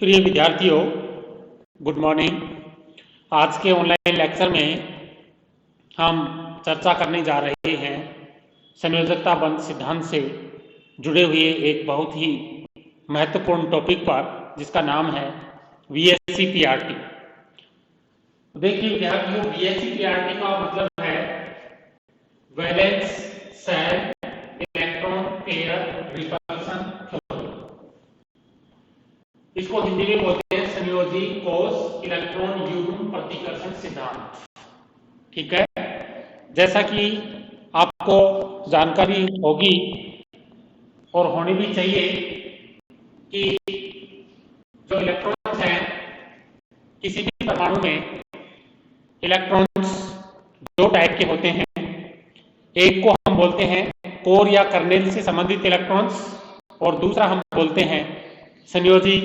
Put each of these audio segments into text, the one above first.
प्रिय विद्यार्थियों, good morning. आज के ऑनलाइन लेक्चर में हम चर्चा करने जा रहे हैं संयोजकता बंध सिद्धांत से जुड़े हुए एक बहुत ही महत्वपूर्ण टॉपिक पर, जिसका नाम है वीएससी पीआरटी। देखिए विद्यार्थियों, वीएससी पीआरटी का मतलब है valence shell electron pair repulsion theory. इसको हिंदी में बोलते हैं संयोजी कोष इलेक्ट्रॉन युग्म प्रतिकर्षण सिद्धांत। ठीक है, जैसा कि आपको जानकारी होगी और होनी भी चाहिए कि जो इलेक्ट्रॉन्स हैं, किसी भी परमाणु में इलेक्ट्रॉन्स दो टाइप के होते हैं। एक को हम बोलते हैं कोर या कर्नेल से संबंधित इलेक्ट्रॉन्स, और दूसरा हम बोलते हैं संयोजी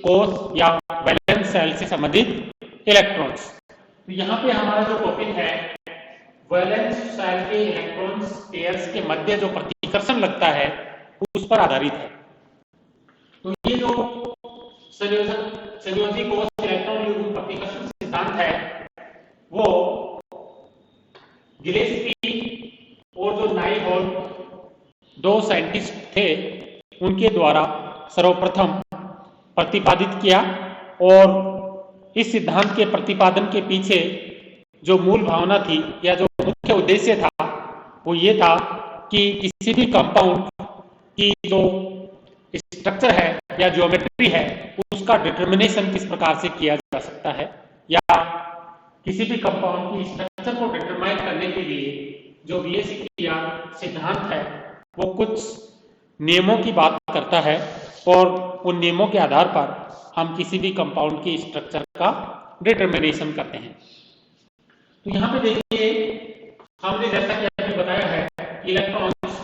कोष या वैलेंस शेल से संबंधित इलेक्ट्रॉन्स। तो यहाँ पे हमारा जो टॉपिक है वैलेंस शेल के इलेक्ट्रॉन्स पेयर्स के मध्य जो प्रतिकर्षण लगता है उस पर आधारित है। तो ये जो संयोजी कोष इलेक्ट्रॉन युग्म प्रतिकर्षण सिद्धांत है वो गिलेस्पी और जो नाइहोल्ट दो साइंटिस्ट थे उनके द्वारा सर्वप्रथम प्रतिपादित किया। और इस सिद्धांत के प्रतिपादन के पीछे जो मूल भावना थी या जो मुख्य उद्देश्य था वो ये था कि किसी भी कंपाउंड की जो स्ट्रक्चर है या ज्योमेट्री है उसका डिटर्मिनेशन किस प्रकार से किया जा सकता है, या किसी भी कंपाउंड की स्ट्रक्चर को डिटरमाइन करने के लिए जो वीएससी सिद्धांत है वो कुछ नियमों की बात करता है, और उन नियमों के आधार पर हम किसी भी कंपाउंड की स्ट्रक्चर का डिटरमिनेशन करते हैं। तो यहाँ पे देखिए, हमने जैसा कि अभी बताया है इलेक्ट्रॉन्स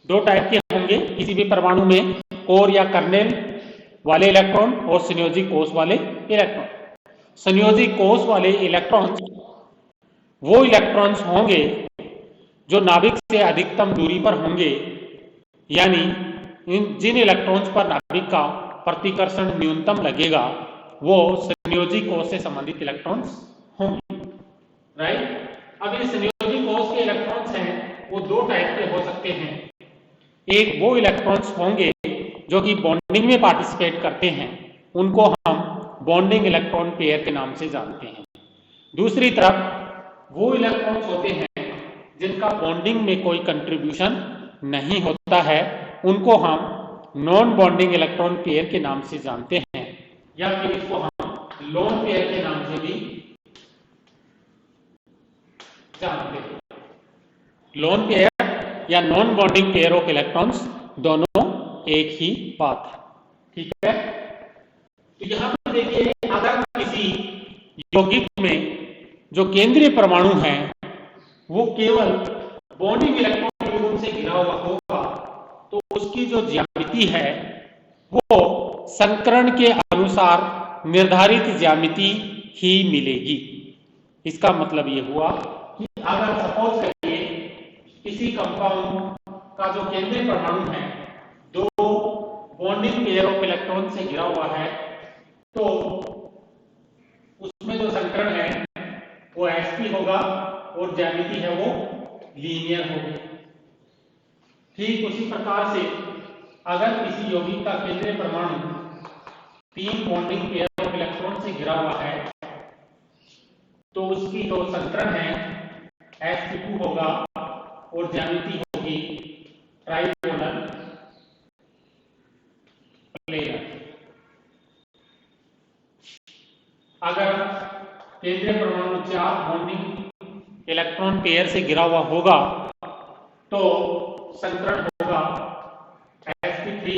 दो टाइप के होंगे किसी भी परमाणु में, कोर या कर्नेल वाले इलेक्ट्रॉन और संयोजी कोष वाले इलेक्ट्रॉन। संयोजी कोष वाले इलेक्ट्रॉन्स वो इलेक्ट्रॉन्स होंगे जो नाभिक से अधिकतम दूरी पर होंगे, यानी जिन इलेक्ट्रॉन्स पर नाभिक का प्रतिकर्षण न्यूनतम लगेगा वो संयोजी कोष से संबंधित इलेक्ट्रॉन्स होंगे। राइट। अब ये संयोजी कोष के इलेक्ट्रॉन्स हैं वो दो टाइप के हो सकते हैं। एक वो इलेक्ट्रॉन्स होंगे जो कि बॉन्डिंग में पार्टिसिपेट करते हैं, उनको हम बॉन्डिंग इलेक्ट्रॉन पेयर के नाम से जानते हैं। दूसरी तरफ वो इलेक्ट्रॉन्स होते हैं जिनका बॉन्डिंग में कोई कंट्रीब्यूशन नहीं होता है, उनको हम नॉन बॉन्डिंग इलेक्ट्रॉन पेयर के नाम से जानते हैं, या फिर इसको हम लोन पेयर के नाम से भी जानते हैं। लोन पेयर या non bonding pair of electrons दोनों एक ही बात है। ठीक है, तो यहां पर देखिए, अगर किसी यौगिक में जो केंद्रीय परमाणु है वो केवल बॉन्डिंग इलेक्ट्रॉन युग्म से घिरा हुआ होगा तो उसकी जो ज्यामिति है वो संकरण के अनुसार निर्धारित ज्यामिति ही मिलेगी। इसका मतलब ये हुआ कि अगर सपोज करिए किसी कंपाउंड का जो केंद्रीय परमाणु है दो बॉन्डिंग पेयर ऑफ इलेक्ट्रॉन से घिरा हुआ है, तो उसमें जो संकरण है वो sp होगा और ज्यामिति है वो लीनियर होगी। ठीक उसी प्रकार से अगर किसी यौगिक का केंद्रीय परमाणु तीन बॉन्डिंग पेयर ऑफ इलेक्ट्रॉन से घिरा हुआ है तो उसकी जो संकरण है sp2 होगा और ज्यामिति होगी ट्राइगोनल प्लेनर। अगर केंद्रीय परमाणु चार बॉन्डिंग इलेक्ट्रॉन पेयर से घिरा हुआ होगा तो संकरण होगा sp3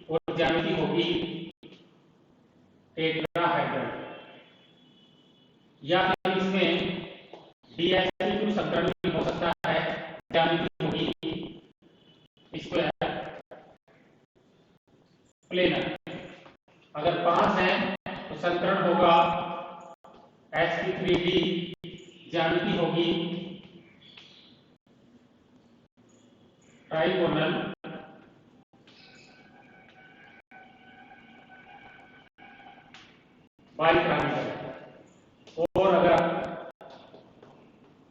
और ज्यामिति होगी टेट्राहेड्रल, या फिर इसमें dsp2 संकरण भी हो सकता है, ज्यामिति होगी स्क्वायर प्लेनर। अगर 5 है तो संकरण होगा sp3d, ज्यामिति होगी ट्राइगोनल बाइपैरामीटर है। और अगर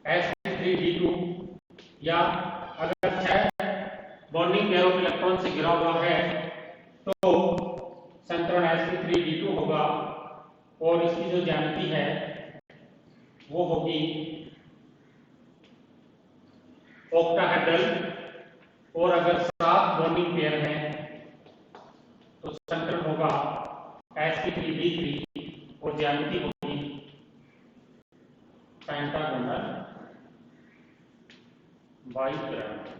sp3d2 या अगर 6 बॉन्डिंग पेयर ऑफ इलेक्ट्रॉन से घिरा हुआ है तो संतरण sp3d2 होगा और इसकी जो ज्यामिति है वो होगी ऑक्टाहेड्रल। और अगर 7 बॉन्डिंग पेयर हैं तो संतरण होगा sp3d3 और ज्यामिति होगी pentagonal bipyramidal.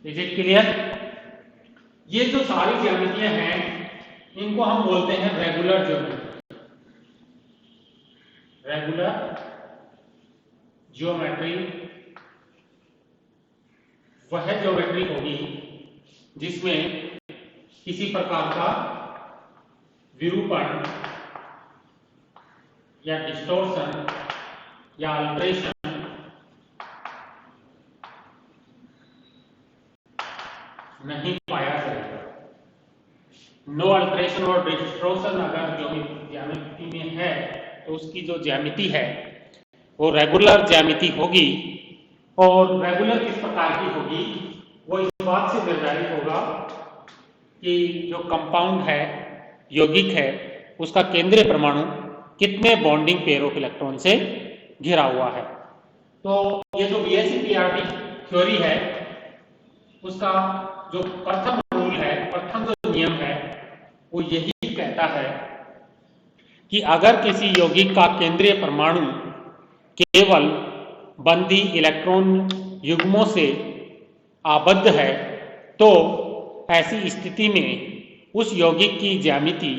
Is it clear? ये जो सारी ज्यामितियां हैं इनको हम बोलते हैं रेगुलर ज्योमेट्री। रेगुलर ज्योमेट्री वह ज्योमेट्री होगी जिसमें किसी प्रकार का विरूपण या डिस्टॉर्शन या अल्टरेशन नहीं पाया जाएगा। नो अल्टरेशन और डिस्टॉर्शन अगर ज्यामिति में है तो उसकी जो ज्यामिति है वो रेगुलर ज्यामिति होगी। और रेगुलर किस प्रकार की होगी वो इस बात से निर्धारित होगा कि जो कंपाउंड है, यौगिक है, उसका केंद्रीय परमाणु कितने बॉन्डिंग पेयर ऑफ इलेक्ट्रॉन से घिरा हुआ है। तो ये जो BSE-PRT थ्योरी है उसका जो प्रथम रूल है, प्रथम जो नियम है वो यही कहता है कि अगर किसी यौगिक का केंद्रीय परमाणु केवल बंदी इलेक्ट्रॉन युग्मों से आबद्ध है तो ऐसी स्थिति में उस यौगिक की ज्यामिति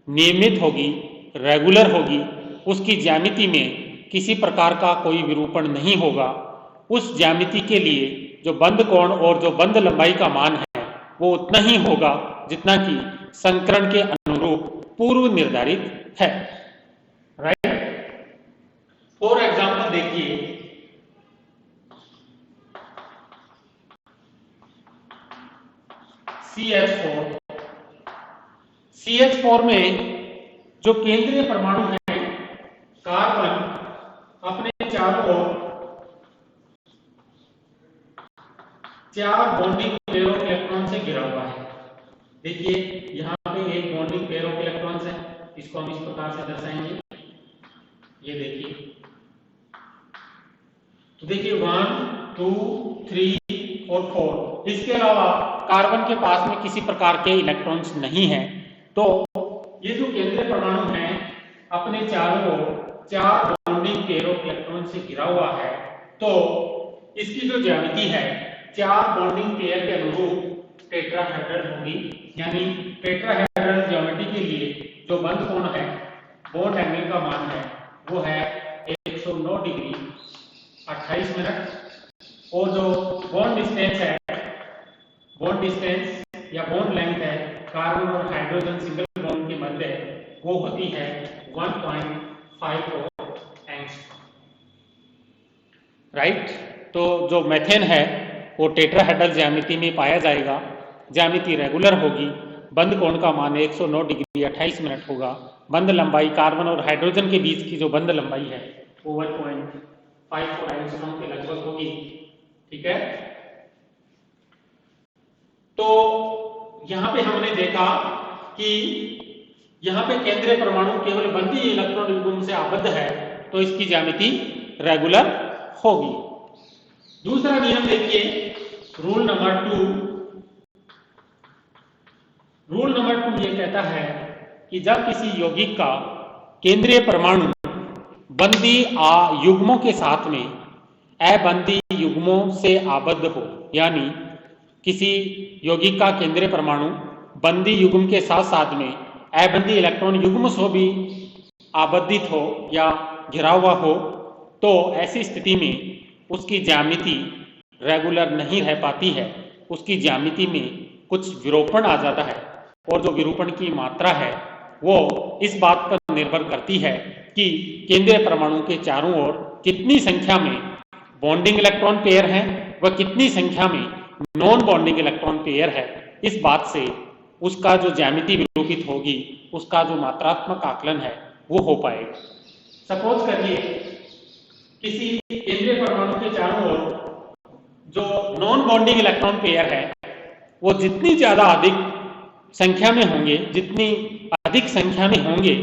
नियमित होगी, रेगुलर होगी। उसकी ज्यामिति में किसी प्रकार का कोई विरूपण नहीं होगा। उस ज्यामिति के लिए जो बंद कोण और जो बंद लंबाई का मान है वो उतना ही होगा जितना कि संकरण के अनुरूप पूर्व निर्धारित है। राइट? फॉर एग्जाम्पल देखिए, CH4 में जो केंद्रीय परमाणु है कार्बन अपने चारों ओर 4 बॉन्डिंग पेयर ऑफ इलेक्ट्रॉन से घिरा हुआ है। देखिए यहां पे एक बॉन्डिंग पेयर ऑफ इलेक्ट्रॉन्स है, इसको हम इस प्रकार से दर्शाएंगे। ये देखिए, तो देखिए 1 2 3 और 4। इसके अलावा कार्बन के पास में किसी प्रकार के इलेक्ट्रॉन्स नहीं हैं। तो ये जो केंद्रीय परमाणु है अपने चारों ओर 4 बॉन्डिंग पेयर ऑफ इलेक्ट्रॉन से घिरा हुआ है। तो इसकी जो ज्यामिति है 4 बॉन्डिंग पेयर के अनुरूप टेट्राहेड्रल होगी। यानी टेट्राहेड्रल ज्योमेट्री के लिए जो बंद कोण है, बॉन्ड एंगल का मान है वो है 109 डिग्री 28 मिनट। और जो बॉन्ड डिस्टेंस है, बॉन्ड डिस्टेंस या बॉन्ड लेंथ है कार्बन और हाइड्रोजन सिंगल बॉन्ड के मध्य वो होती है 1.54 एंगस्ट्रॉम। राइट? तो जो मेथेन है वो टेट्राहेड्रल ज्यामिति में पाया जाएगा। ज्यामिति रेगुलर होगी, बंद कोण का मान 109 डिग्री 28 मिनट होगा। बंद लंबाई कार्बन और हाइड्रोजन के बीच की जो बंद लंबाई है वो 1.54 एंगस्ट्रॉम के लगभग होगी। ठीक है? तो यहां पे हमने देखा कि यहां पे केंद्रीय परमाणु केवल बंदी इलेक्ट्रॉन युग्म से आबद्ध है तो इसकी ज्यामिति रेगुलर होगी। दूसरा नियम देखिए, रूल नंबर 2। रूल नंबर 2 ये कहता है कि जब किसी यौगिक का केंद्रीय परमाणु बंदी युग्मों के साथ में अबंदी युग्मों से आबद्ध हो, यानी किसी यौगिक का केंद्रीय परमाणु बंदी युग्म के साथ साथ में अबंदी इलेक्ट्रॉन युग्म से भी आबद्धित हो या घिरा हुआ हो, तो ऐसी स्थिति में उसकी ज्यामिति रेगुलर नहीं रह पाती है। उसकी ज्यामिति में कुछ विरूपण आ जाता है और जो विरूपण की मात्रा है वो इस बात पर निर्भर करती है कि केंद्रीय परमाणु के चारों ओर कितनी संख्या में बॉन्डिंग इलेक्ट्रॉन पेयर हैं वह कितनी संख्या में नॉन बॉन्डिंग इलेक्ट्रॉन पेयर है, इस बात से उसका जो ज्यामिति विरूपित होगी, उसका जो मात्रात्मक आकलन है वो हो पाएगा। सपोज करिए किसी केंद्रीय परमाणु के चारों ओर जो नॉन बॉन्डिंग इलेक्ट्रॉन पेयर है वो जितनी ज्यादा अधिक संख्या में होंगे, जितनी अधिक संख्या में होंगे,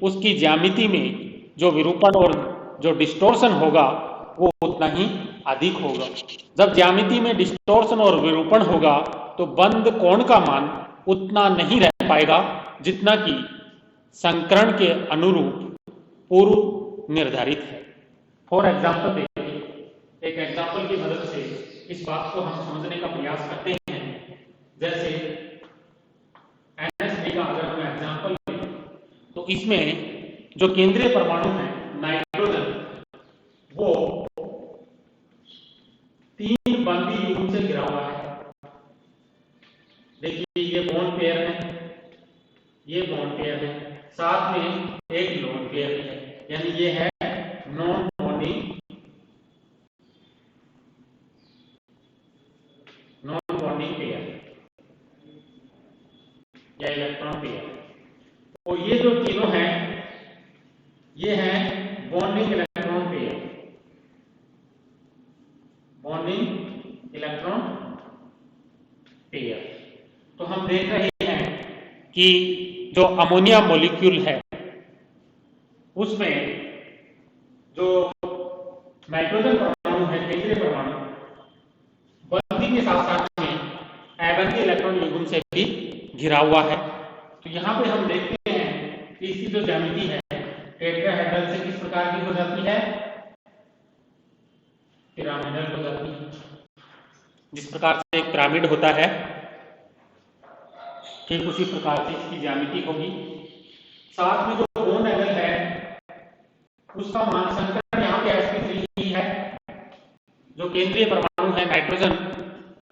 उसकी ज्यामिति में जो विरूपण और जो डिस्टोर्शन होगा वो उतना ही अधिक होगा। जब ज्यामिति में डिस्टोर्शन और विरूपण होगा तो बंद कोण का मान उतना नहीं रह पाएगा जितना कि संकरण के अनुरूप पूर्व निर्धारित है। फॉर एग्जाम्पल देखिए, एक एग्जाम्पल की मदद से इस बात को हम समझने का प्रयास करते हैं। जैसे NH3 का अगर हम एग्जाम्पल लें तो इसमें जो केंद्रीय परमाणु है नाइट्रोजन, वो 3 बंदी युग्म से घिरा हुआ है। देखिए ये बॉन्ड पेयर है, ये बॉन्ड पेयर है, साथ में एक लोन पेयर है, यानी ये है नॉन बॉन्डिंग पेयर या इलेक्ट्रॉन पेयर। तो ये जो तीनों हैं ये है bonding electron pair, bonding electron pair. तो हम देख रहे हैं कि जो अमोनिया मॉलिक्यूल है उसमें जो नाइट्रोजन परमाणु है, केंद्रीय परमाणु, बंदी के साथ साथ में एवं के इलेक्ट्रॉन युग्म से भी घिरा हुआ है। तो यहाँ पे हम देखते हैं कि इसकी जो ज्यामिति है टेट्राहेड्रल से किस प्रकार की हो जाती है, पिरामिडल हो जाती है। जिस प्रकार से एक पिरामिड होता है ठीक उसी प्रकार से इसकी ज्यामिति होगी। साथ में जो बॉन्ड एंगल है उसका मान संकरण यहाँ पे sp3 ही है। जो केंद्रीय परमाणु है नाइट्रोजन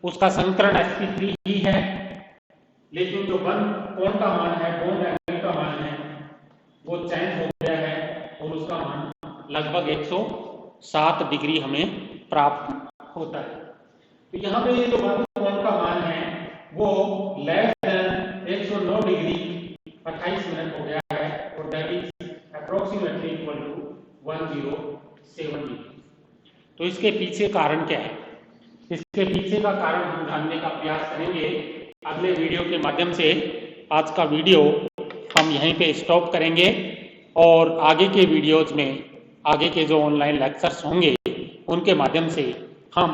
उसका संकरण sp3 ही है, लेकिन जो बंद कोण का मान है, बॉन्ड एंगल का मान है, वो चेंज हो गया है और उसका मान लगभग 107 डिग्री हमें प्राप्त होता है। तो यहाँ पे जो बंद कोण का मान है वो लेस देन 109 डिग्री 28 मिनट हो गया है और that is approximately equal to 107 degree. तो इसके पीछे कारण क्या है? इसके पीछे का कारण हम जानने का प्रयास करेंगे अगले वीडियो के माध्यम से। आज का वीडियो हम यहीं पे स्टॉप करेंगे और आगे के वीडियोज में आगे के जो ऑनलाइन लेक्चर्स होंगे उनके माध्यम से हम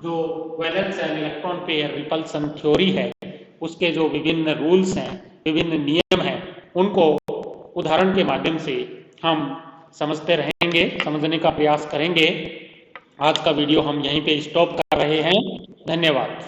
जो valence and electron pair repulsion theory है उसके जो विभिन्न रूल्स हैं, विभिन्न नियम हैं, उनको उदाहरण के माध्यम से हम समझते रहेंगे, समझने का प्रयास करेंगे। आज का वीडियो हम यहीं पे स्टॉप कर रहे हैं। धन्यवाद।